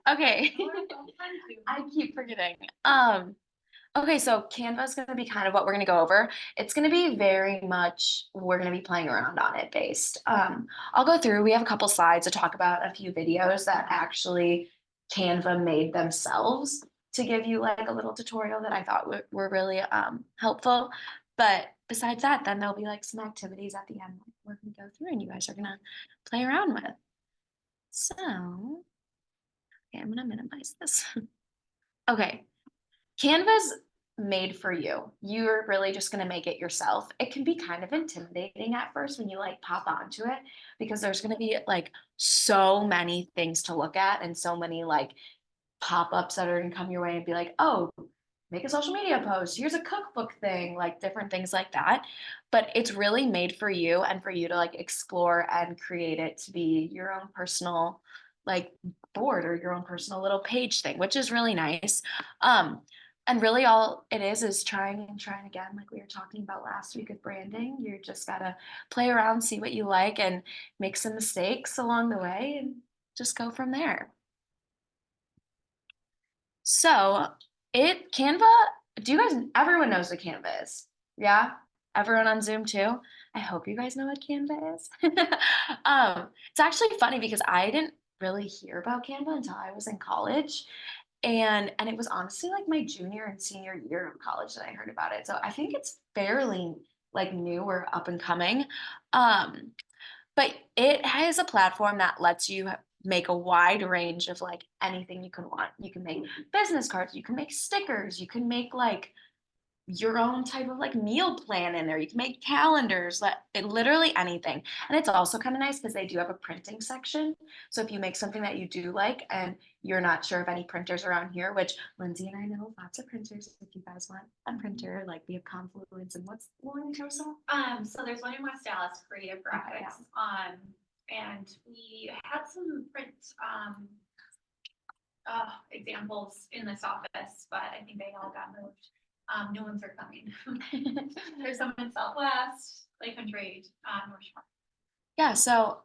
Okay. I keep forgetting. Okay, so Canva is going to be kind of what we're going to go over. It's going to be very much, we're going to be playing around on it based. I'll go through, we have a couple slides to talk about a few videos that actually Canva made themselves to give you like a little tutorial that I thought were really helpful. But besides that, then there'll be like some activities at the end that we're going to go through and you guys are going to play around with. So, okay, I'm going to minimize this. Okay, Canva's made for you. You're really just going to make it yourself. It can be kind of intimidating at first when you like pop onto it because there's going to be like so many things to look at and so many like pop-ups that are going to come your way and be like, oh, make a social media post. Here's a cookbook thing, like different things like that. But it's really made for you and for you to like explore and create it to be your own personal like board or your own personal little page thing, which is really nice. And really all it is trying and trying again, like we were talking about last week with branding. You just gotta play around, see what you like, and make some mistakes along the way and just go from there. So Canva, do you guys, everyone knows what Canva is? Yeah? Everyone on Zoom too? I hope you guys know what Canva is. It's actually funny because I didn't really hear about Canva until I was in college. And it was honestly like my junior and senior year of college that I heard about it. So I think it's fairly like new or up and coming. Um, but it has a platform that lets you make a wide range of like anything you can want. You can make business cards, you can make stickers, you can make like your own type of like meal plan in there. You can make calendars, literally anything. And it's also kind of nice because they do have a printing section. So if you make something that you do like and you're not sure of any printers around here, which Lindsay and I know lots of printers. If you guys want a printer, like we have Confluence and what's the one in Tosa? So there's one in West Dallas, Creative Graphics. And we had some print examples in this office, but I think they all got moved. New ones are coming. There's some in Southwest, Lake Country, North Shore. Yeah, so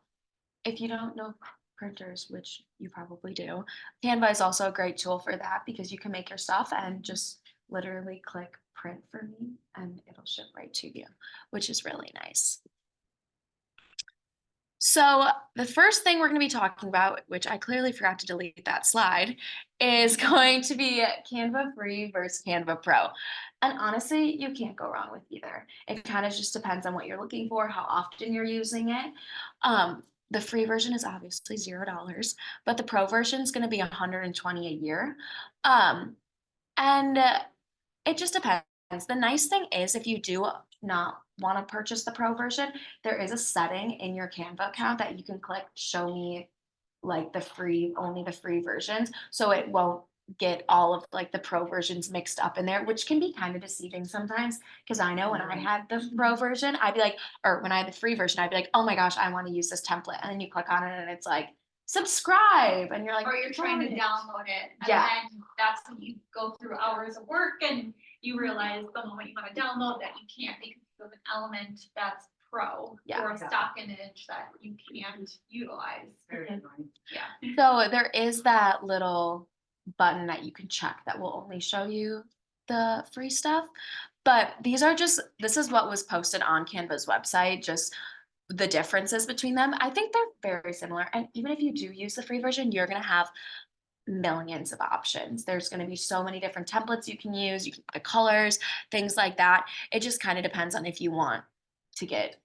if you don't know printers, which you probably do, Canva is also a great tool for that because you can make your stuff and just literally click print for me and it'll ship right to you, which is really nice. So the first thing we're going to be talking about, which I clearly forgot to delete that slide, is going to be Canva Free versus Canva Pro. And honestly, you can't go wrong with either. It kind of just depends on what you're looking for, how often you're using it. The free version is obviously $0, but the pro version is going to be $120 a year. And it just depends. The nice thing is if you do not want to purchase the pro version, there is a setting in your Canva account that you can click show me like only the free versions. So it won't get all of like the pro versions mixed up in there, which can be kind of deceiving sometimes. Because I know when I had the pro version, I'd be like, or when I had the free version, I'd be like, oh my gosh, I want to use this template. And then you click on it and it's like, subscribe. And you're like, or you're trying to download it. And yeah. then that's when you go through hours of work and you realize the moment you want to download that you can't because you have an element that's pro or a stock image that you can't utilize. Yeah. So there is that little button that you can check that will only show you the free stuff. But this is what was posted on Canva's website, just the differences between them. I think they're very similar. And even if you do use the free version, you're going to have millions of options. There's going to be so many different templates you can use, you can pick the colors, things like that. It just kind of depends on if you want to get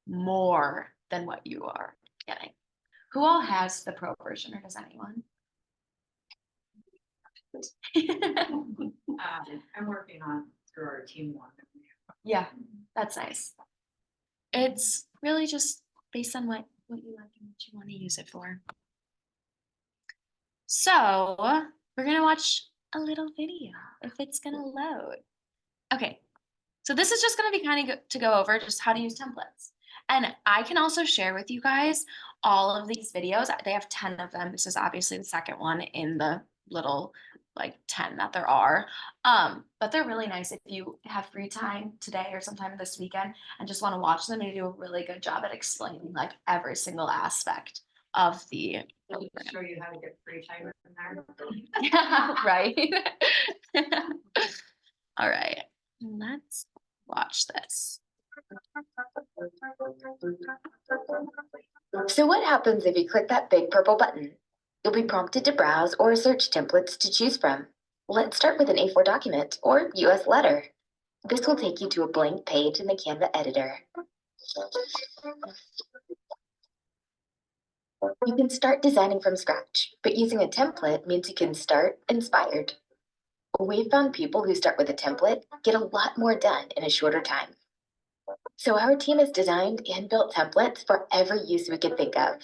more than what you are getting. Who all has the pro version, or does anyone? I'm working on through our team one. Yeah, that's nice. It's really just based on what you like and what you want to use it for. So we're gonna watch a little video if it's gonna load. Okay, so this is just gonna be kind of to go over just how to use templates. And I can also share with you guys all of these videos. They have 10 of them. This is obviously the second one in the little like 10 that there are. But they're really nice if you have free time today or sometime this weekend and just want to watch them. They do a really good job at explaining like every single aspect of the Let me show you how to get free time in there. yeah, right. All right, let's watch this. So what happens if you click that big purple button? You'll be prompted to browse or search templates to choose from. Let's start with an A4 document or US letter. This will take you to a blank page in the Canva editor. You can start designing from scratch, but using a template means you can start inspired. We've found people who start with a template get a lot more done in a shorter time. So our team has designed and built templates for every use we could think of.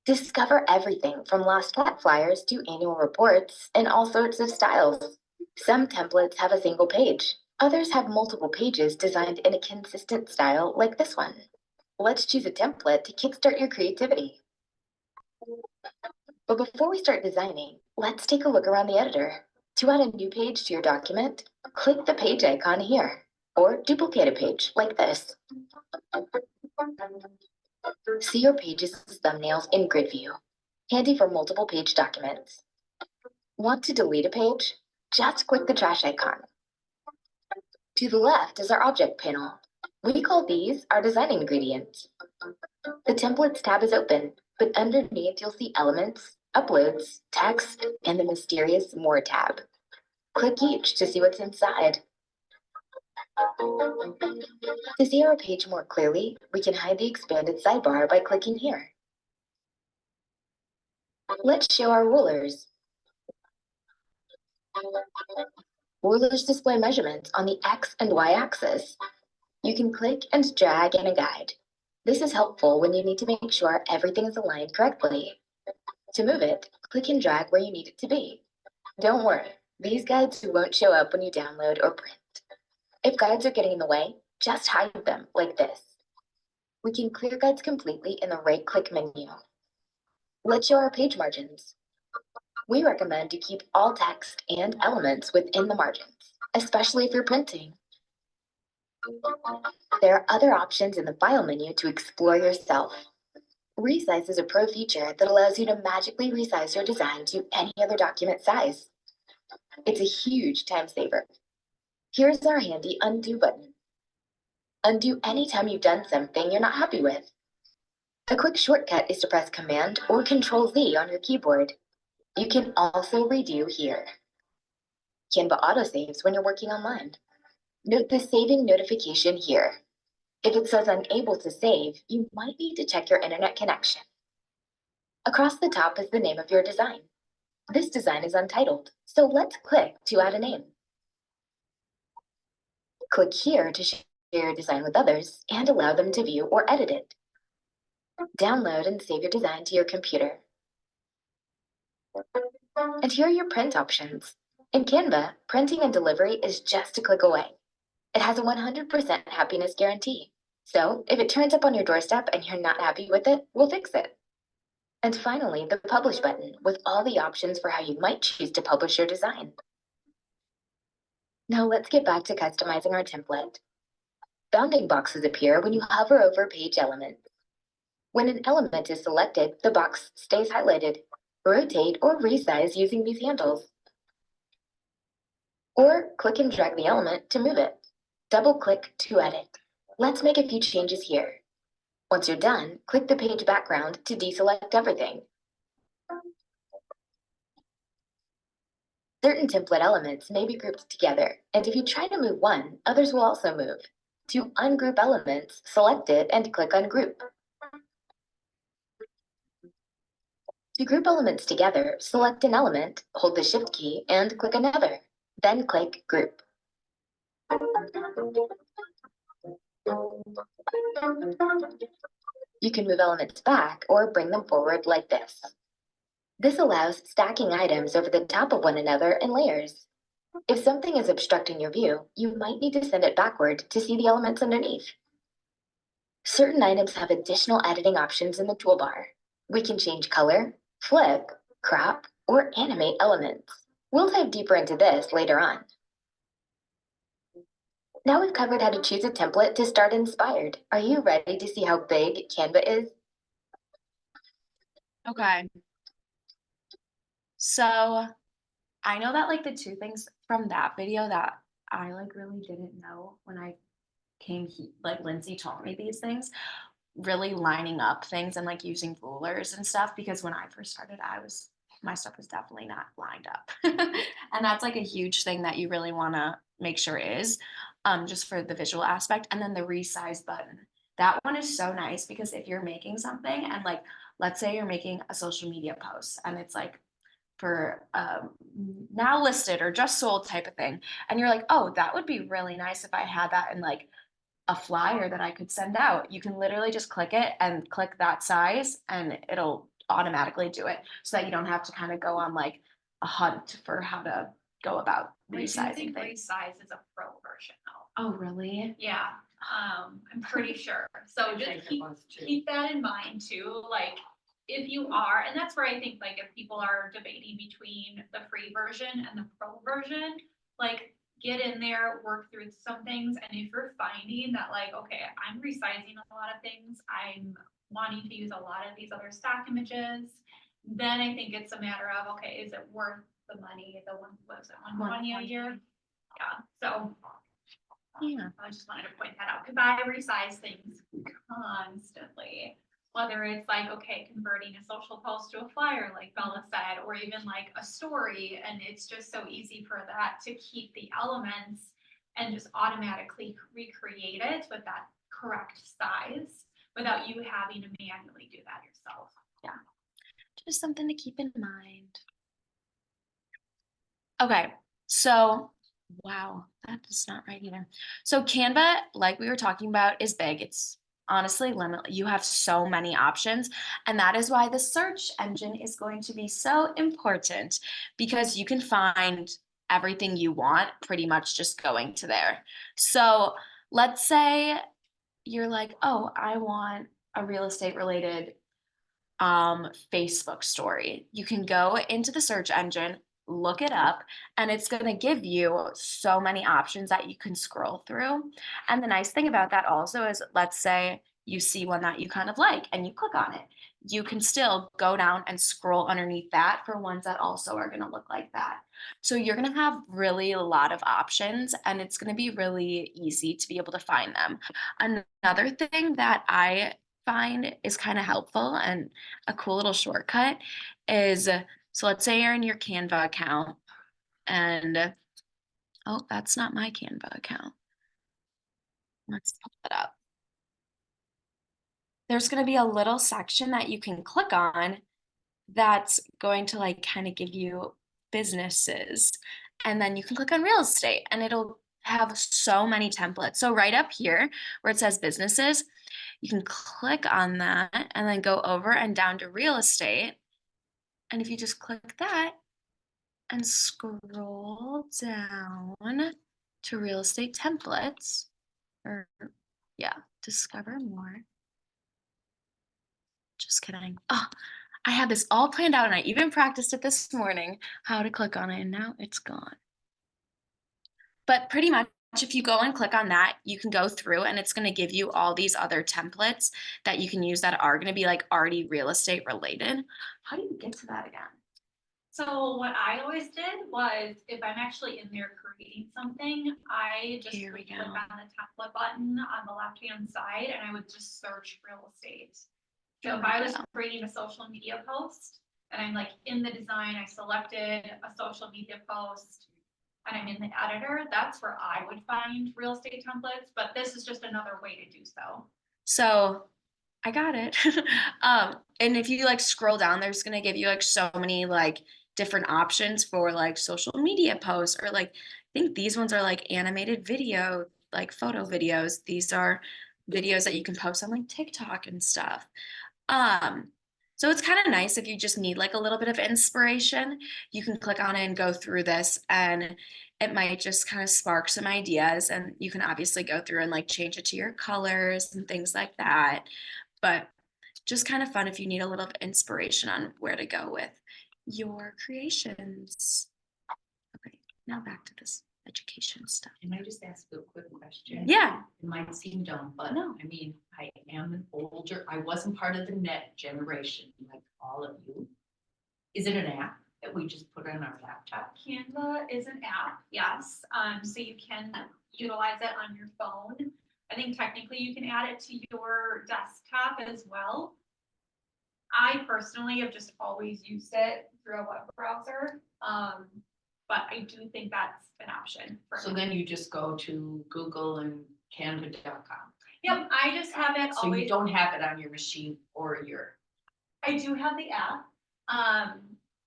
Discover everything from lost cat flyers to annual reports in all sorts of styles. Some templates have a single page. Others have multiple pages designed in a consistent style like this one. Let's choose a template to kickstart your creativity. But before we start designing, let's take a look around the editor. To add a new page to your document, click the page icon here, or duplicate a page like this. See your page's thumbnails in grid view, handy for multiple page documents. Want to delete a page? Just click the trash icon. To the left is our object panel. We call these our design ingredients. The templates tab is open, but underneath you'll see elements, uploads, text, and the mysterious more tab. Click each to see what's inside. To see our page more clearly, we can hide the expanded sidebar by clicking here. Let's show our rulers. Rulers display measurements on the X and Y axis. You can click and drag in a guide. This is helpful when you need to make sure everything is aligned correctly. To move it, click and drag where you need it to be. Don't worry, these guides won't show up when you download or print. If guides are getting in the way, just hide them like this. We can clear guides completely in the right-click menu. Let's show our page margins. We recommend to keep all text and elements within the margins, especially if you're printing. There are other options in the File menu to explore yourself. Resize is a pro feature that allows you to magically resize your design to any other document size. It's a huge time saver. Here's our handy undo button. Undo anytime you've done something you're not happy with. A quick shortcut is to press Command or Control-Z on your keyboard. You can also redo here. Canva autosaves when you're working online. Note the saving notification here. If it says unable to save, you might need to check your internet connection. Across the top is the name of your design. This design is untitled, so let's click to add a name. Click here to share your design with others and allow them to view or edit it. Download and save your design to your computer. And here are your print options. In Canva, printing and delivery is just a click away. It has a 100% happiness guarantee. So if it turns up on your doorstep and you're not happy with it, we'll fix it. And finally, the Publish button with all the options for how you might choose to publish your design. Now let's get back to customizing our template. Bounding boxes appear when you hover over page elements. When an element is selected, the box stays highlighted. Rotate or resize using these handles. Or click and drag the element to move it. Double-click to edit. Let's make a few changes here. Once you're done, click the page background to deselect everything. Certain template elements may be grouped together, and if you try to move one, others will also move. To ungroup elements, select it and click Ungroup. To group elements together, select an element, hold the Shift key, and click another. Then click Group. You can move elements back or bring them forward like this. This allows stacking items over the top of one another in layers. If something is obstructing your view, you might need to send it backward to see the elements underneath. Certain items have additional editing options in the toolbar. We can change color, flip, crop, or animate elements. We'll dive deeper into this later on. Now we've covered how to choose a template to start inspired. Are you ready to see how big Canva is? Okay. So I know that like the two things from that video that I like really didn't know when I like Lindsey taught me these things, really lining up things and like using rulers and stuff, because when I first started, my stuff was definitely not lined up. And that's like a huge thing that you really want to make sure is just for the visual aspect. And then the resize button. That one is so nice because if you're making something and like, let's say you're making a social media post and it's like for now listed or just sold type of thing. And you're like, oh, that would be really nice if I had that in like a flyer that I could send out. You can literally just click it and click that size and it'll automatically do it so that you don't have to kind of go on like a hunt for how to go about I do resizing think things. resize is a pro version though. Oh, really? Yeah, I'm pretty sure. So just keep that in mind too, like if you are, and that's where I think like if people are debating between the free version and the pro version, like get in there, work through some things, and if you're finding that like, okay, I'm resizing a lot of things, I'm wanting to use a lot of these other stock images, then I think it's a matter of, okay, is it worth the money, the one, was it 120 a year? Yeah, so Yeah. I just wanted to point that out because I resize things constantly. Whether it's like, okay, converting a social post to a flyer, like Bella said, or even like a story. And it's just so easy for that to keep the elements and just automatically recreate it with that correct size without you having to manually do that yourself. Yeah. Just something to keep in mind. Okay. So, wow, that is not right either. So Canva, like we were talking about, is big. It's honestly limitless. You have so many options. And that is why the search engine is going to be so important because you can find everything you want pretty much just going to there. So let's say you're like, oh, I want a real estate related Facebook story. You can go into the search engine, look it up, and it's going to give you so many options that you can scroll through. And the nice thing about that also is, let's say you see one that you kind of like and you click on it. You can still go down and scroll underneath that for ones that also are going to look like that. So you're going to have really a lot of options and it's going to be really easy to be able to find them. Another thing that I find is kind of helpful and a cool little shortcut is, so let's say you're in your Canva account and, oh, that's not my Canva account. Let's pull it up. There's going to be a little section that you can click on that's going to like kind of give you businesses. And then you can click on real estate and it'll have so many templates. So right up here where it says businesses, you can click on that and then go over and down to real estate. And if you just click that and scroll down to real estate templates, or yeah, discover more. Just kidding. Oh, I had this all planned out and I even practiced it this morning, how to click on it, and now it's gone. But pretty much if you go and click on that, you can go through and it's going to give you all these other templates that you can use that are going to be like already real estate related. How do you get to that again? So what I always did was if I'm actually in there creating something, I just Here we would click go. on the template button on the left-hand side and I would just search real estate. So if I was creating a social media post and I'm like in the design, I selected a social media post and I'm in the editor, that's where I would find real estate templates, but this is just another way to do so. So I got it. And if you like scroll down, there's gonna give you like so many like different options for like social media posts, or like I think these ones are like animated video, like photo videos. These are videos that you can post on like TikTok and stuff. Um, so it's kind of nice if you just need like a little bit of inspiration, you can click on it and go through this and it might just kind of spark some ideas, and you can obviously go through and like change it to your colors and things like that. But just kind of fun if you need a little inspiration on where to go with your creations. Okay, now back to this education stuff. Can I just ask a quick question? Yeah. It might seem dumb, but No. I mean, I am an older, I wasn't part of the net generation like all of you. Is it an app that we just put on our laptop? Canva is an app, yes, so you can utilize it on your phone. I think technically you can add it to your desktop as well. I personally have just always used it through a web browser, but I do think that's an option. So then you just go to Google and canva.com. Yep, I just have it So you always, don't have it on your machine or your, I do have the app.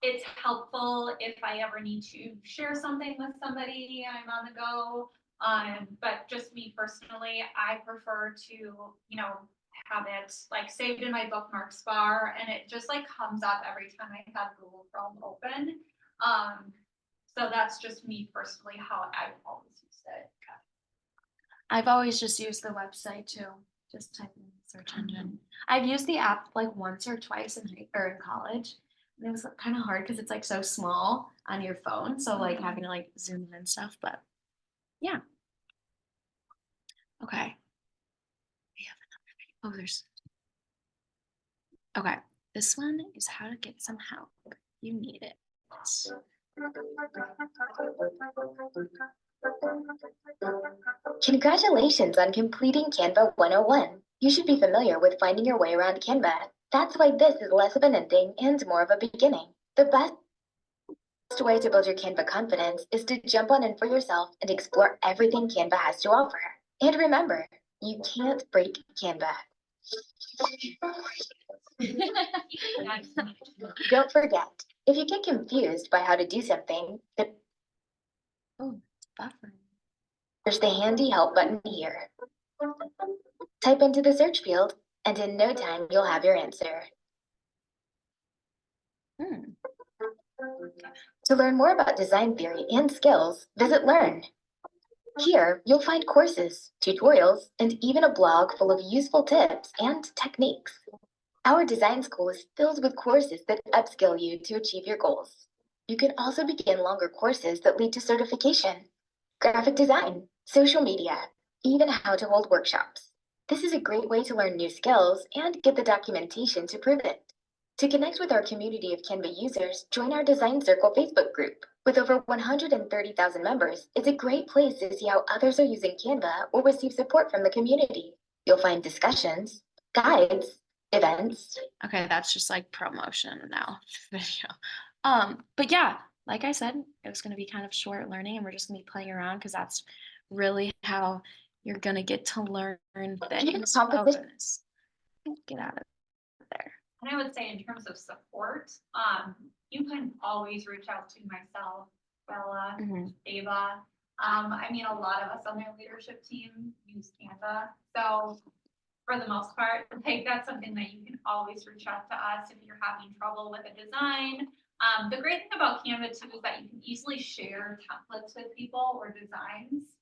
It's helpful if I ever need to share something with somebody, I'm on the go. But just me personally, I prefer to, have it like saved in my bookmarks bar, and it just like comes up every time I have Google Chrome open. So that's just me personally, how I've always used it. I've always just used the website too. Just type in the search engine. I've used the app like once or twice in college. And it was kind of hard because it's like so small on your phone. So like having to like zoom in and stuff, but yeah. Okay. We have another. Oh, there's. Okay. This one is how to get some help. You need it. Congratulations on completing Canva 101. You should be familiar with finding your way around Canva. That's why this is less of an ending and more of a beginning. The best way to build your Canva confidence is to jump on in for yourself and explore everything Canva has to offer. And remember, you can't break Canva. Don't forget, if you get confused by how to do something, Oh, it's buffering. there's the handy help button here. Type into the search field, and in no time, you'll have your answer. To learn more about design theory and skills, visit Learn. Here, you'll find courses, tutorials, and even a blog full of useful tips and techniques. Our design school is filled with courses that upskill you to achieve your goals. You can also begin longer courses that lead to certification, graphic design, social media, even how to hold workshops. This is a great way to learn new skills and get the documentation to prove it. To connect with our community of Canva users, join our Design Circle Facebook group. With over 130,000 members, it's a great place to see how others are using Canva or receive support from the community. You'll find discussions, guides, events. Okay, that's just like promotion now video. But yeah, like I said, it was gonna be kind of short learning and we're just gonna be playing around because that's really how you're gonna get to learn things. Composition. Get out of there. And I would say in terms of support, you can always reach out to myself, Bella, Ava. I mean, a lot of us on their leadership team use Canva. So for the most part, like that's something that you can always reach out to us if you're having trouble with a design. The great thing about Canva too is that you can easily share templates with people or designs.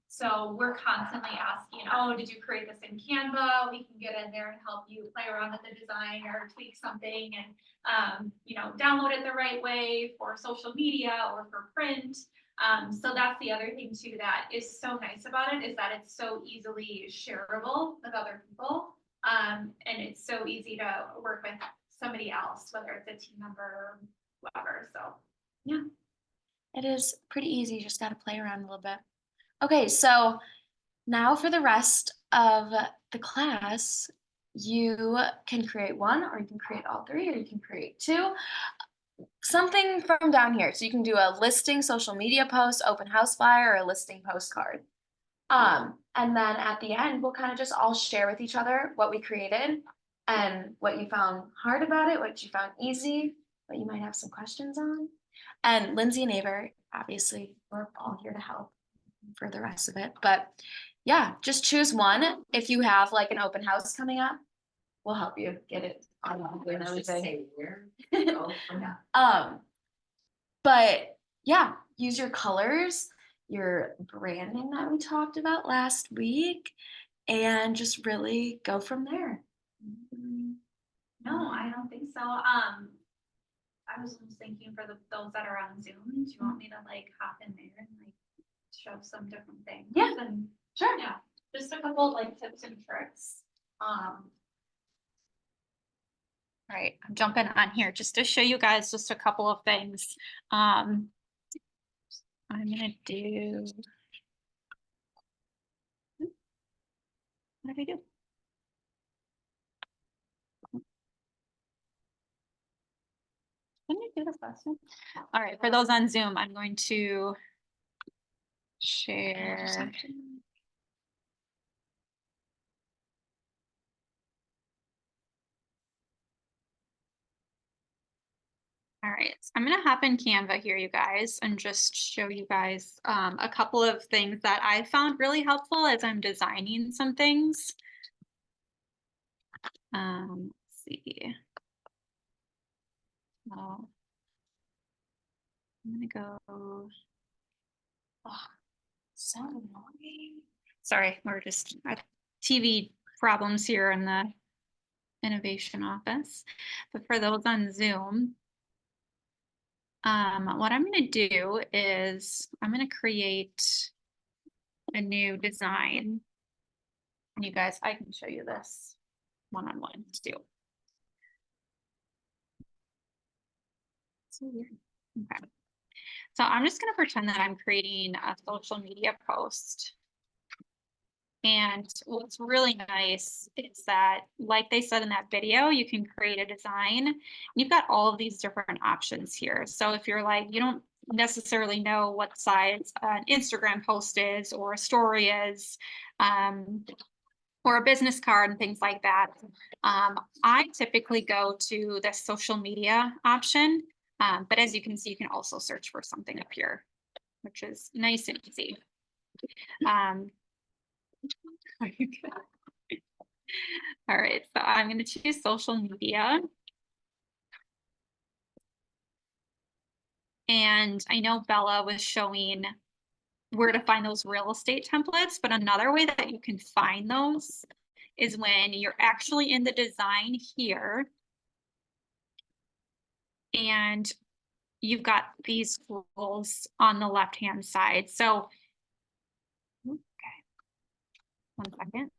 So we're constantly asking, oh, did you create this in Canva? We can get in there and help you play around with the design or tweak something and, download it the right way for social media or for print. So that's the other thing too that is so nice about it is that it's so easily shareable with other people. And it's so easy to work with somebody else, whether it's a team member or whatever. So yeah. It is pretty easy. You just got to play around a little bit. Okay, so now for the rest of the class, you can create one, or you can create all three, or you can create two. Something from down here. So you can do a listing social media post, open house flyer, or a listing postcard. And then at the end, we'll kind of just all share with each other what we created and what you found hard about it, what you found easy, what you might have some questions on. And Lindsey and Ava, obviously, we're all here to help for the rest of it. But yeah, just choose one. If you have like an open house coming up, we'll help you get it on and everything. But yeah, use your colors, your branding that we talked about last week, and just really go from there. No, I don't think so. I was just thinking for those that are on Zoom, do you want me to like hop in there and like show some different things? Yeah. And Sure. yeah, just a couple like tips and tricks. All right, I'm jumping on here just to show you guys just a couple of things. I'm gonna do. What did I do? Didn't I do this last time? All right, for those on Zoom, I'm going to share. All right, so I'm gonna hop in Canva here, you guys, and just show you guys a couple of things that I found really helpful as I'm designing some things. Let's see. Oh, I'm gonna go. Oh, so annoying. Sorry, we're just TV problems here in the innovation office. But for those on Zoom, what I'm going to do is I'm going to create a new design. And you guys, I can show you this one-on-one too. So weird. Okay. So I'm just going to pretend that I'm creating a social media post. And what's really nice is that, like they said in that video, you can create a design. You've got all of these different options here. So if you're like, you don't necessarily know what size an Instagram post is or a story is, or a business card and things like that, I typically go to the social media option. But as you can see, you can also search for something up here, which is nice and easy. All right, so I'm going to choose social media. And I know Bella was showing where to find those real estate templates, but another way that you can find those is when you're actually in the design here. And you've got these tools on the left-hand side. So, okay, 1 second.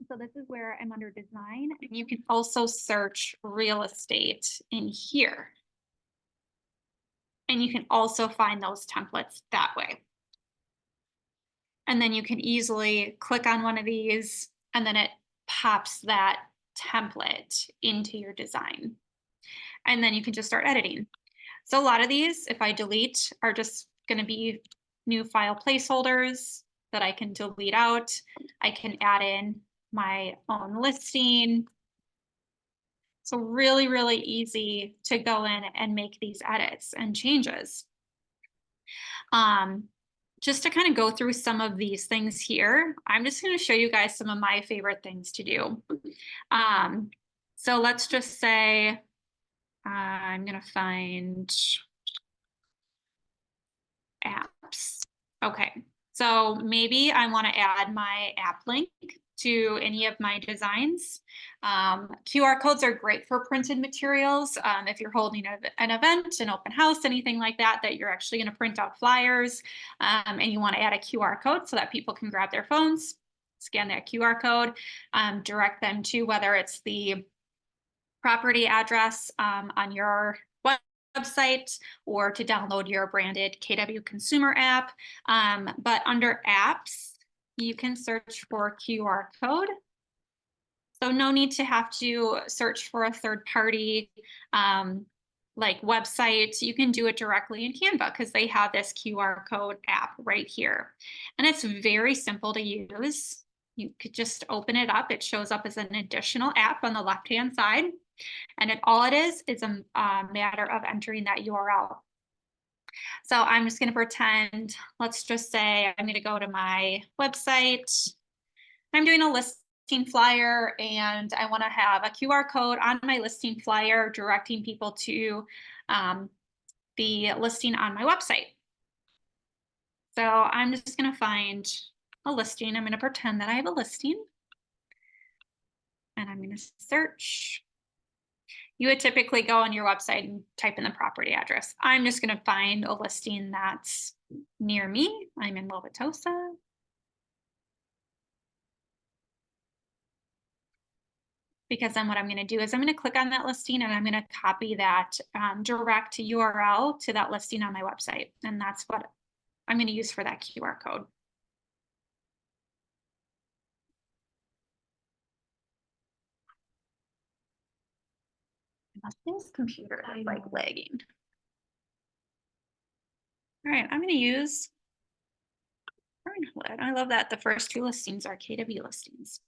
So this is where I'm under design, and you can also search real estate in here. And you can also find those templates that way. And then you can easily click on one of these, and then it pops that template into your design. And then you can just start editing. So a lot of these, if I delete, are just going to be new file placeholders that I can delete out. I can add in my own listing. So really, really easy to go in and make these edits and changes. Just to kind of go through some of these things here, I'm just going to show you guys some of my favorite things to do. So let's just say I'm going to find apps. Okay, so maybe I want to add my app link to any of my designs. QR codes are great for printed materials. If you're holding an event, an open house, anything like that, that you're actually going to print out flyers, and you want to add a QR code so that people can grab their phones, scan that QR code, direct them to whether it's the property address on your website or to download your branded KW consumer app. But under apps, you can search for QR code. So no need to have to search for a third party like website. You can do it directly in Canva because they have this QR code app right here. And it's very simple to use. You could just open it up. It shows up as an additional app on the left-hand side. And all it is a matter of entering that URL. So I'm just going to pretend, let's just say I'm going to go to my website. I'm doing a listing flyer and I want to have a QR code on my listing flyer directing people to the listing on my website. So I'm just going to find a listing. I'm going to pretend that I have a listing. and I'm going to search. You would typically go on your website and type in the property address. I'm just going to find a listing that's near me. I'm in Wauwatosa. Because then what I'm going to do is I'm going to click on that listing and I'm going to copy that direct URL to that listing on my website. And that's what I'm going to use for that QR code. This computer is like lagging. All right, I'm going to use Vranek. I love that the first two listings are KW listings.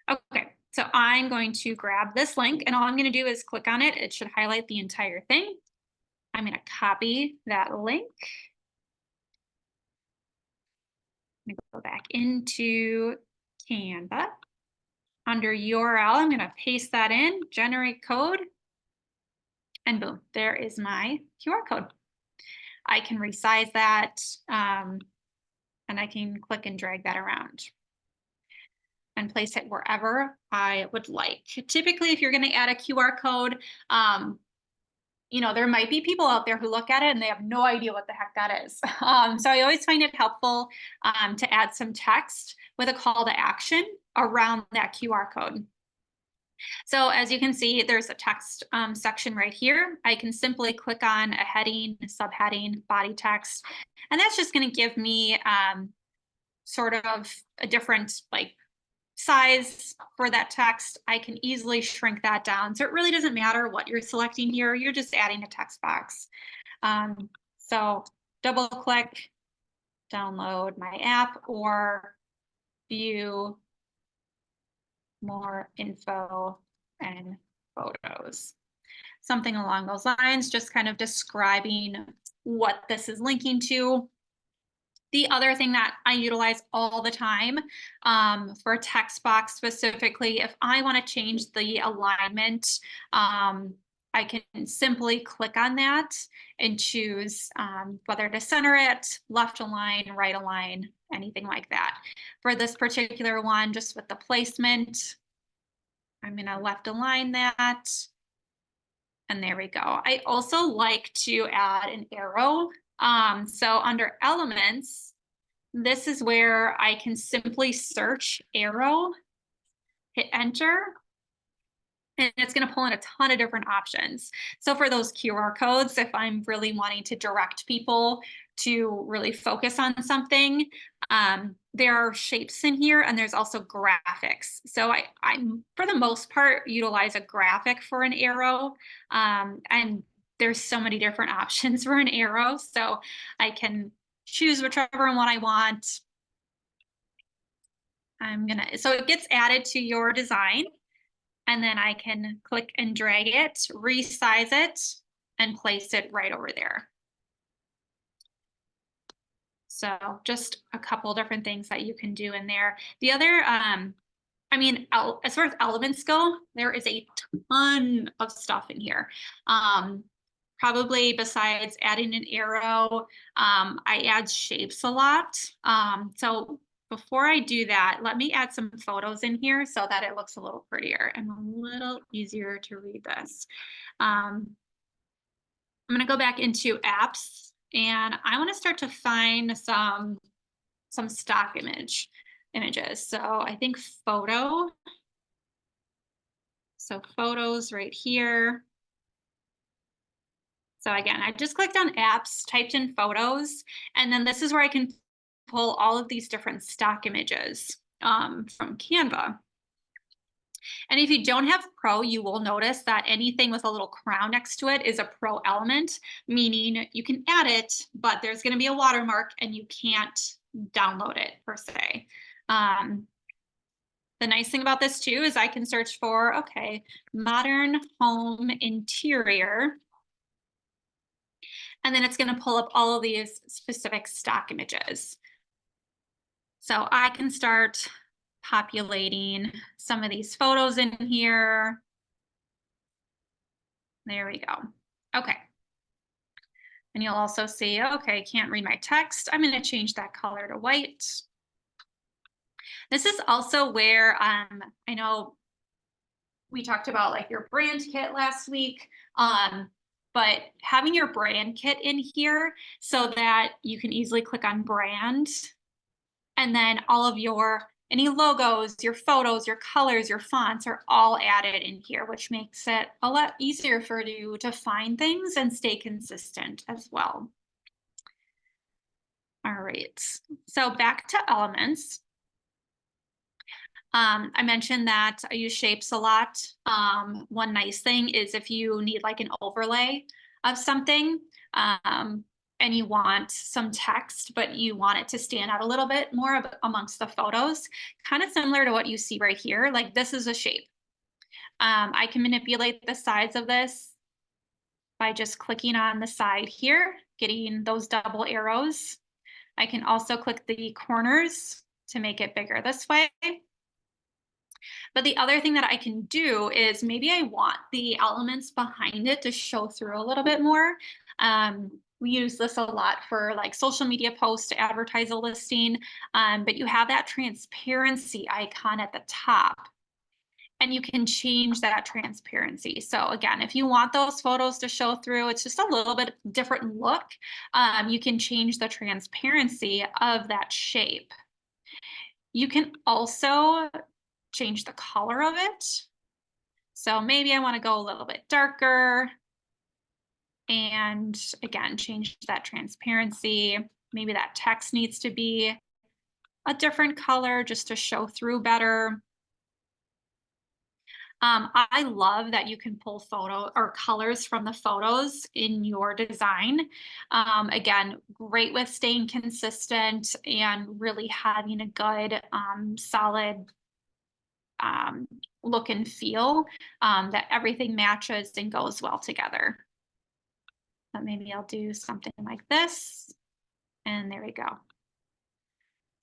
Okay, so I'm going to grab this link and all I'm going to do is click on it. It should highlight the entire thing. I'm going to copy that link. I'm going to go back into Canva. Under URL, I'm going to paste that in, generate code, and boom, there is my QR code. I can resize that, and I can click and drag that around and place it wherever I would like. Typically, if you're going to add a QR code, you know, there might be people out there who look at it and they have no idea what the heck that is. So I always find it helpful to add some text with a call to action around that QR code. So as you can see, there's a text section right here. I can simply click on a heading, a subheading, body text, and that's just going to give me sort of a different like size for that text. I can easily shrink that down. So it really doesn't matter what you're selecting here. You're just adding a text box. So double click, download my app, or view more info and photos. Something along those lines, just kind of describing what this is linking to. The other thing that I utilize all the time for a text box specifically, if I want to change the alignment, I can simply click on that and choose whether to center it, left align, right align, anything like that. For this particular one, just with the placement, I'm going to left align that. And there we go. I also like to add an arrow. So under elements, this is where I can simply search arrow, hit enter, and it's going to pull in a ton of different options. So for those QR codes, if I'm really wanting to direct people to really focus on something, there are shapes in here and there's also graphics. So I for the most part, utilize a graphic for an arrow. And there's so many different options for an arrow. So I can choose whichever one I want. So it gets added to your design. And then I can click and drag it, resize it, and place it right over there. So just a couple different things that you can do in there. The other, I mean, as far as elements go, there is a ton of stuff in here. Probably besides adding an arrow, I add shapes a lot. So before I do that, let me add some photos in here so that it looks a little prettier and a little easier to read this. I'm going to go back into apps and I want to start to find some stock images. So I think photo. So photos right here. So again, I just clicked on apps, typed in photos, and then this is where I can pull all of these different stock images from Canva. And if you don't have Pro, you will notice that anything with a little crown next to it is a Pro element, meaning you can add it, but there's going to be a watermark and you can't download it per se. The nice thing about this too is I can search for, okay, modern home interior. And then it's going to pull up all of these specific stock images. So I can start populating some of these photos in here. There we go. Okay. And you'll also see, okay, can't read my text. I'm going to change that color to white. This is also where I know we talked about like your brand kit last week, but having your brand kit in here so that you can easily click on brand, and then all of your any logos, your photos, your colors, your fonts are all added in here, which makes it a lot easier for you to find things and stay consistent as well. All right, so back to elements. I mentioned that I use shapes a lot. One nice thing is if you need like an overlay of something, and you want some text, but you want it to stand out a little bit more amongst the photos, kind of similar to what you see right here. Like this is a shape. I can manipulate the sides of this by just clicking on the side here, getting those double arrows. I can also click the corners to make it bigger this way. But the other thing that I can do is maybe I want the elements behind it to show through a little bit more. We use this a lot for like social media posts to advertise a listing, but you have that transparency icon at the top. And you can change that transparency. So again, if you want those photos to show through, it's just a little bit different look. You can change the transparency of that shape. You can also change the color of it. So maybe I want to go a little bit darker. And again, change that transparency. Maybe that text needs to be a different color just to show through better. I love that you can pull photo or colors from the photos in your design. Again, great with staying consistent and really having a good, solid look and feel, that everything matches and goes well together. But maybe I'll do something like this, and there we go.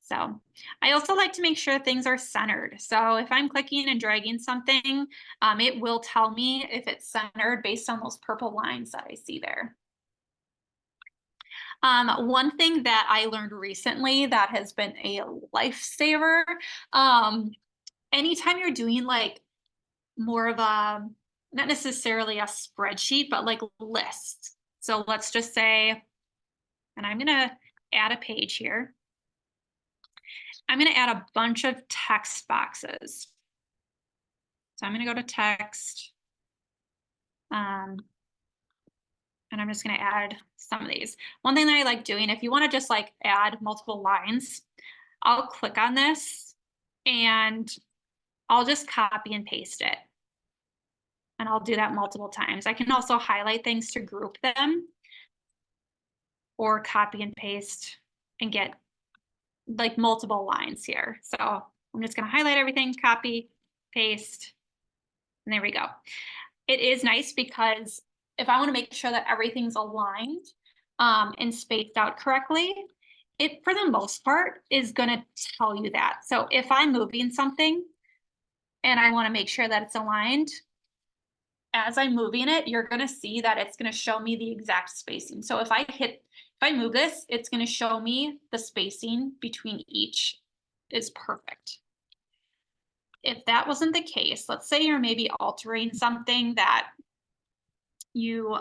So I also like to make sure things are centered. So if I'm clicking and dragging something, it will tell me if it's centered based on those purple lines that I see there. One thing that I learned recently that has been a lifesaver, anytime you're doing like more of a, not necessarily a spreadsheet, but like lists. So let's just say, and I'm gonna add a page here. I'm gonna add a bunch of text boxes. So I'm gonna go to text. And I'm just gonna add some of these. One thing that I like doing, if you wanna just like add multiple lines, I'll click on this and I'll just copy and paste it. And I'll do that multiple times. I can also highlight things to group them or copy and paste and get like multiple lines here. So I'm just gonna highlight everything, copy, paste, and there we go. It is nice because if I wanna make sure that everything's aligned and spaced out correctly, it, for the most part, is gonna tell you that. So if I'm moving something and I wanna make sure that it's aligned, as I'm moving it, you're gonna see that it's gonna show me the exact spacing. So if I move this, it's gonna show me the spacing between each is perfect. If that wasn't the case, let's say you're maybe altering something that you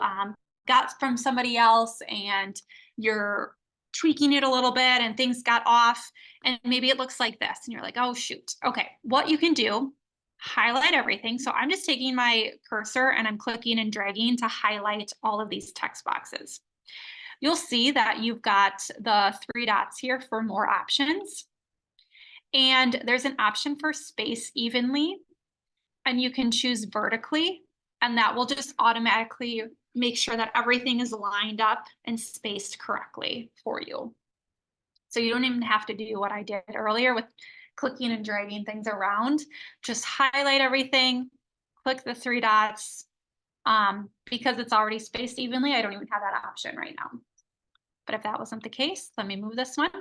got from somebody else and you're tweaking it a little bit and things got off and maybe it looks like this and you're like, oh shoot. Okay, what you can do, highlight everything. So I'm just taking my cursor and I'm clicking and dragging to highlight all of these text boxes. You'll see that you've got the 3 dots here for more options. And there's an option for space evenly, and you can choose vertically, and that will just automatically make sure that everything is lined up and spaced correctly for you. So you don't even have to do what I did earlier with clicking and dragging things around. Just highlight everything, click the 3 dots. Because it's already spaced evenly, I don't even have that option right now. But if that wasn't the case, let me move this one.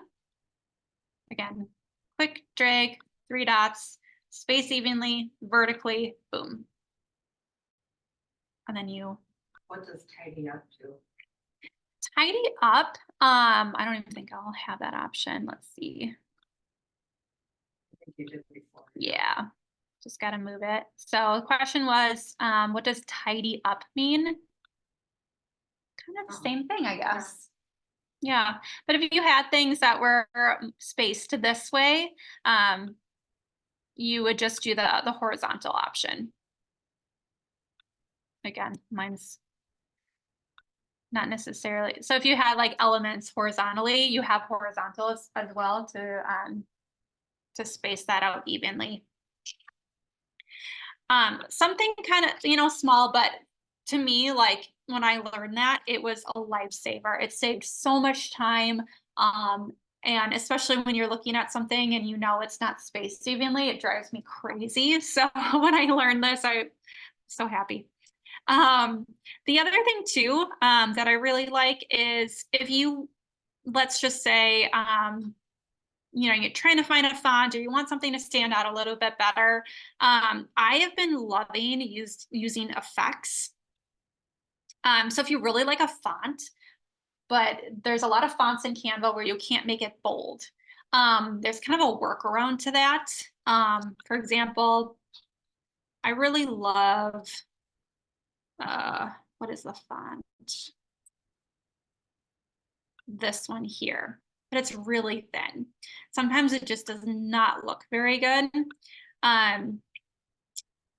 Again, click, drag, 3 dots, space evenly, vertically, boom. And then you. What does tidy up do? Tidy up, I don't even think I'll have that option. Let's see. you did before. Yeah, just gotta move it. So the question was, what does tidy up mean? Kind of the same thing, I guess. Yeah, but if you had things that were spaced this way, you would just do the horizontal option. Again, mine's not necessarily. So if you had like elements horizontally, you have horizontal as well to space that out evenly. Something kind of, small, but to me, like when I learned that, it was a lifesaver. It saved so much time. And especially when you're looking at something and it's not spaced evenly, it drives me crazy. So when I learned this, I'm so happy. The other thing too, that I really like is if you, let's just say, you're trying to find a font or you want something to stand out a little bit better. I have been loving using effects. So if you really like a font, but there's a lot of fonts in Canva where you can't make it bold. There's kind of a workaround to that. For example, I really love, what is the font? This one here, but it's really thin. Sometimes it just does not look very good.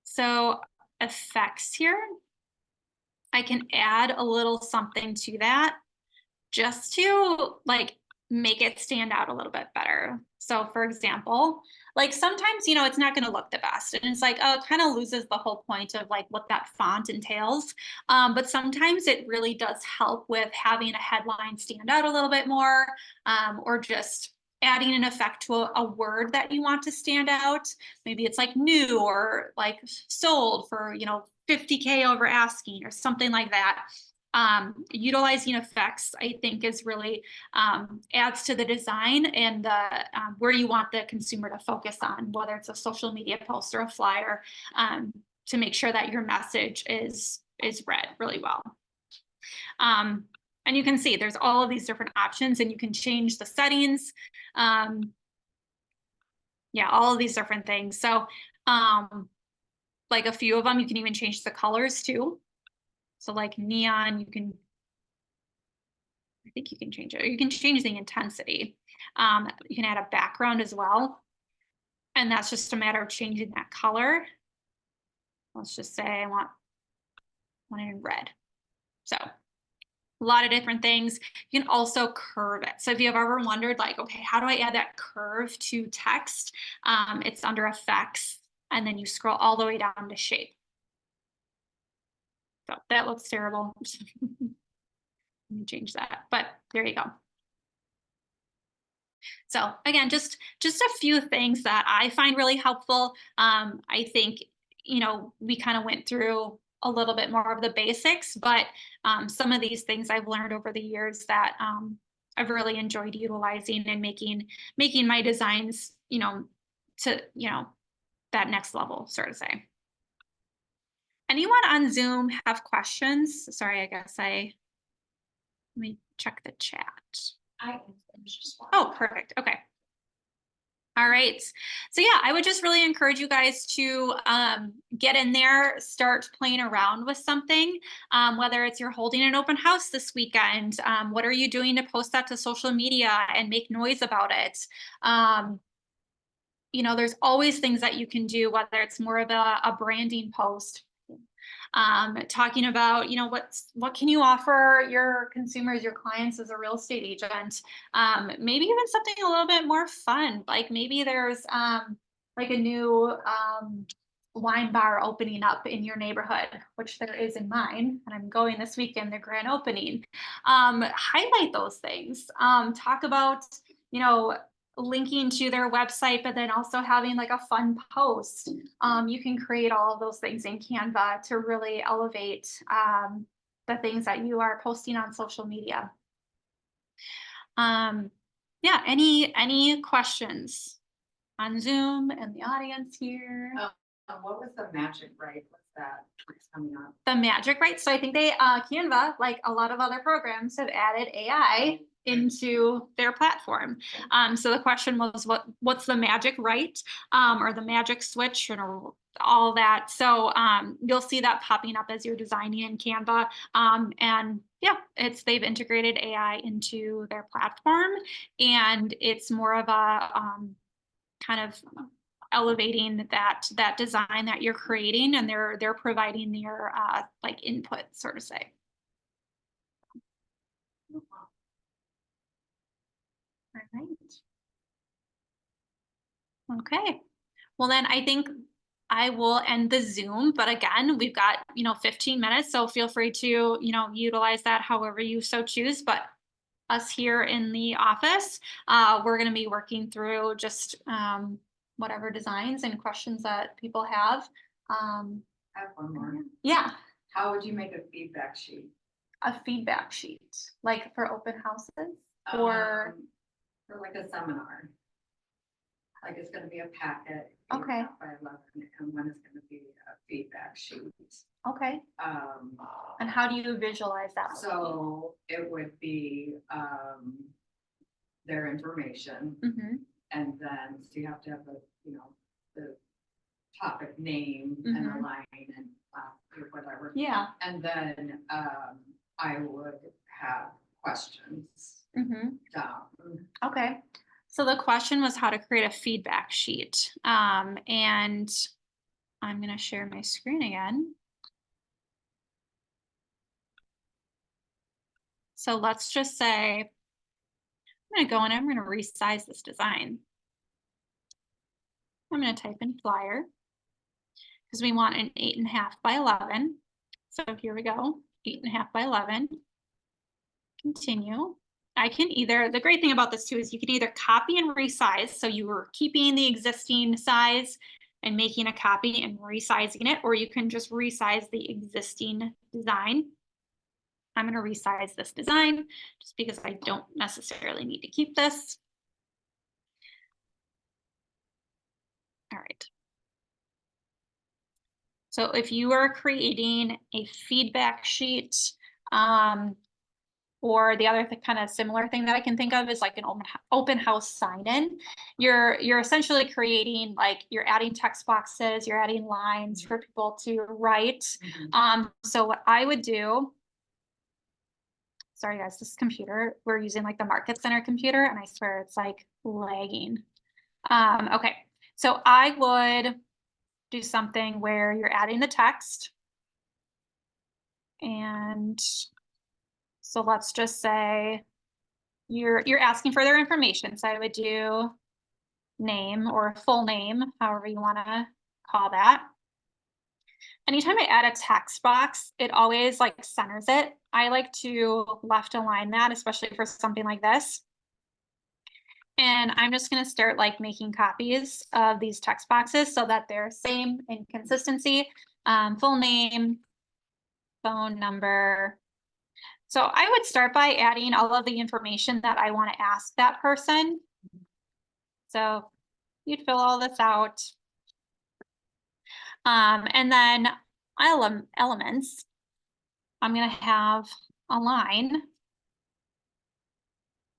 So effects here, I can add a little something to that just to like make it stand out a little bit better. So for example, like sometimes, it's not going to look the best and it's like, oh, it kind of loses the whole point of like what that font entails. But sometimes it really does help with having a headline stand out a little bit more, or just adding an effect to a word that you want to stand out. Maybe it's like new or like sold for, 50K over asking or something like that. Utilizing effects, I think, is really adds to the design and the where you want the consumer to focus on, whether it's a social media post or a flyer, to make sure that your message is read really well. And you can see there's all of these different options, and you can change the settings. Yeah, all of these different things. So, like a few of them, you can even change the colors too. So like neon, I think you can change it. You can change the intensity. You can add a background as well. And that's just a matter of changing that color. Let's just say I want it in red. So a lot of different things. You can also curve it. So if you've ever wondered like, okay, how do I add that curve to text? It's under effects, and then you scroll all the way down to shape. So that looks terrible. Let me change that, but there you go. So again, just a few things that I find really helpful. I think, we kind of went through a little bit more of the basics, but some of these things I've learned over the years that I've really enjoyed utilizing and making my designs, to, that next level, sort of say. Anyone on Zoom have questions? Sorry, I guess let me check the chat. Oh, perfect. Okay. All right. So yeah, I would just really encourage you guys to get in there, start playing around with something, whether it's you're holding an open house this weekend. What are you doing to post that to social media and make noise about it? There's always things that you can do, whether it's more of a branding post, talking about, what can you offer your consumers, your clients as a real estate agent? Maybe even something a little bit more fun, like maybe there's like a new wine bar opening up in your neighborhood, which there is in mine, and I'm going this weekend, the grand opening. Highlight those things. Talk about, linking to their website, but then also having like a fun post. You can create all of those things in Canva to really elevate the things that you are posting on social media. Yeah, any questions on Zoom and the audience here? What was the magic, right? What's that coming up? The magic, right? So I think they Canva, like a lot of other programs, have added AI into their platform. So the question was, what's the magic right? Or the magic switch and all that. So you'll see that popping up as you're designing in Canva. And yeah, they've integrated AI into their platform, and it's more of a kind of elevating that design that you're creating, and they're providing their like input, sort of say. All right. Okay. Well, then I think I will end the Zoom, but again, we've got, 15 minutes, so feel free to, utilize that however you so choose. But us here in the office, we're going to be working through just whatever designs and questions that people have. I have one more. Yeah. How would you make a feedback sheet? A feedback sheet, like for open houses, or for like a seminar. Like it's going to be a packet. Okay. 8x11, and when it's going to be a feedback sheet. okay. And how do you visualize that? So it would be their information, Mm-hmm. and then so you have to have the topic name and a line and whatever. Yeah. And then I would have questions Mm-hmm. down. Okay. So the question was how to create a feedback sheet. And I'm going to share my screen again. So let's just say, I'm going to go in, I'm going to resize this design. I'm going to type in flyer because we want an 8.5 by 11. So here we go, 8.5 by 11. Continue. I can either, the great thing about this too is you can either copy and resize. So you were keeping the existing size and making a copy and resizing it, or you can just resize the existing design. I'm going to resize this design just because I don't necessarily need to keep this. All right. So if you are creating a feedback sheet, or the other kind of similar thing that I can think of is like an open house sign-in. You're essentially creating, like, you're adding text boxes, you're adding lines for people to write. So what I would do, sorry guys, this computer, we're using like the Market Center computer, and I swear it's like lagging. Okay, so I would do something where you're adding the text, and so let's just say you're asking for their information. So I would do name or full name, however you want to call that. Anytime I add a text box, it always like centers it. I like to left align that, especially for something like this. And I'm just going to start like making copies of these text boxes so that they're same in consistency. Full name, phone number. So I would start by adding all of the information that I want to ask that person. So you'd fill all this out. And then elements, I'm going to have a line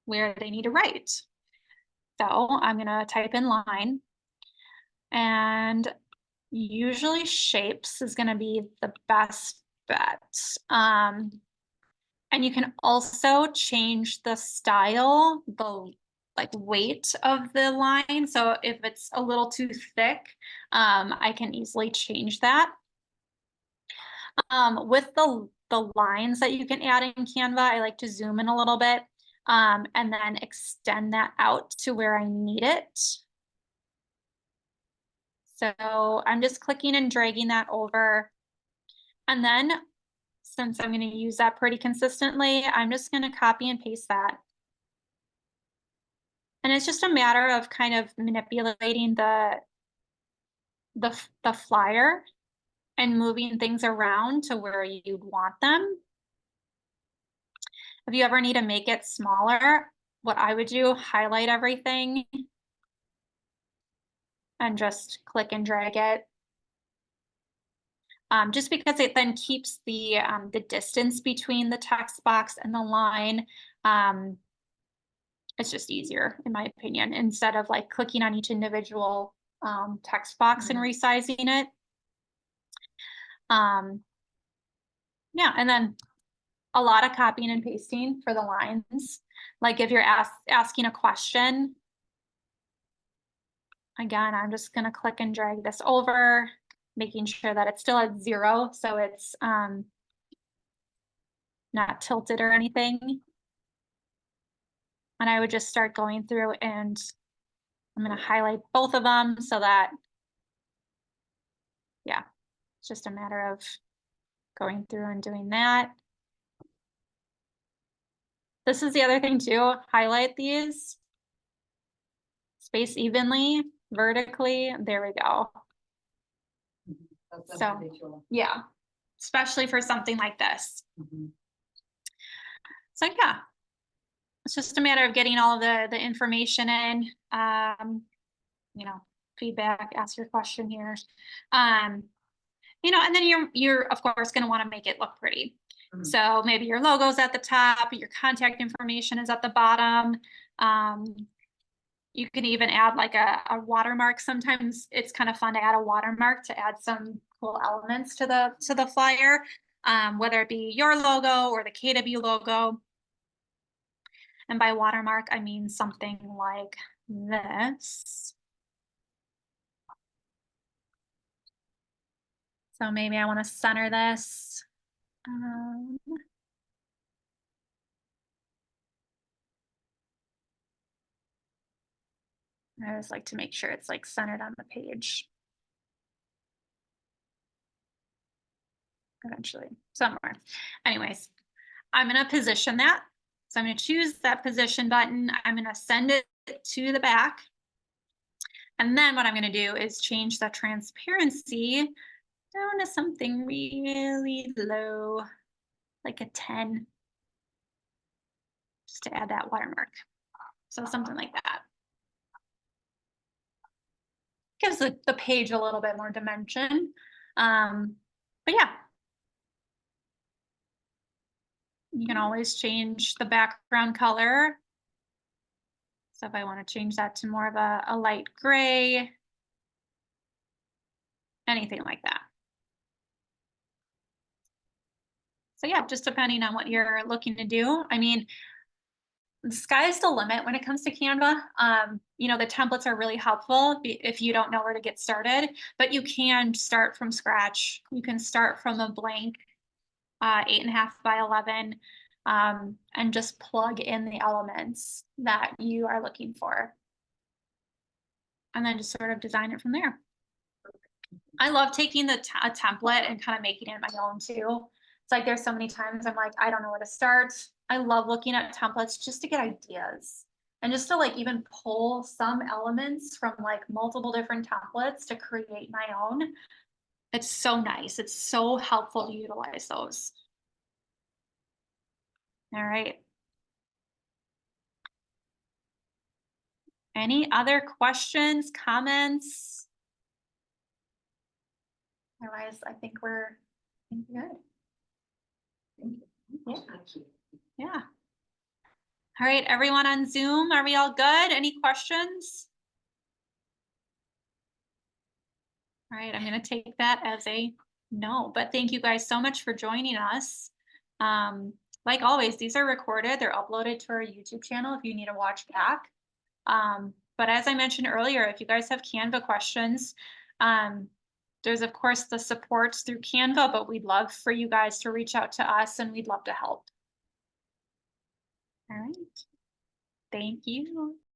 where they need to write. So I'm going to type in line, and usually shapes is going to be the best bet. And you can also change the style, the like weight of the line. So if it's a little too thick, I can easily change that. With the lines that you can add in Canva, I like to zoom in a little bit, and then extend that out to where I need it. So I'm just clicking and dragging that over. And then since I'm going to use that pretty consistently, I'm just going to copy and paste that. And it's just a matter of kind of manipulating the flyer and moving things around to where you'd want them. If you ever need to make it smaller, what I would do, highlight everything and just click and drag it. Just because it then keeps the distance between the text box and the line It's just easier, in my opinion, instead of like clicking on each individual text box and resizing it. Yeah, and then a lot of copying and pasting for the lines. Like if you're asking a question, again, I'm just gonna click and drag this over, making sure that it's still at 0, so it's not tilted or anything. And I would just start going through and I'm gonna highlight both of them so that, yeah, it's just a matter of going through and doing that. This is the other thing too, highlight these, space evenly, vertically, there we go. That's So, visual. yeah, especially for something like this. Mhm. So yeah, it's just a matter of getting all of the information in, you know, feedback, ask your question here. You know, and then you're of course going to want to make it look pretty. Mhm. So maybe your logo's at the top, your contact information is at the bottom. You can even add like a watermark. Sometimes it's kind of fun to add a watermark to add some cool elements to the flyer, whether it be your logo or the KW logo. And by watermark, I mean something like this. So maybe I want to center this. I always like to make sure it's like centered on the page. Eventually, somewhere. Anyways, I'm going to position that. So I'm going to choose that position button. I'm going to send it to the back. And then what I'm going to do is change the transparency down to something really low, like a 10, just to add that watermark. So something like that. Gives the page a little bit more dimension. But yeah. You can always change the background color. So if I want to change that to more of a light gray, anything like that. So yeah, just depending on what you're looking to do. I mean, the sky's the limit when it comes to Canva. You know, the templates are really helpful if you don't know where to get started, but you can start from scratch. You can start from a blank 8.5 by 11 and just plug in the elements that you are looking for. And then just sort of design it from there. I love taking a template and kind of making it my own too. It's like there's so many times I'm like, I don't know where to start. I love looking at templates just to get ideas and just to like even pull some elements from like multiple different templates to create my own. It's so nice. It's so helpful to utilize those. All right. Any other questions, comments? Otherwise, I think we're good. Yeah. All right, everyone on Zoom, are we all good? Any questions? All right, I'm going to take that as a no, but thank you guys so much for joining us. Like always, these are recorded. They're uploaded to our YouTube channel if you need to watch back. But as I mentioned earlier, if you guys have Canva questions, there's of course the supports through Canva, but we'd love for you guys to reach out to us and we'd love to help. All right. Thank you.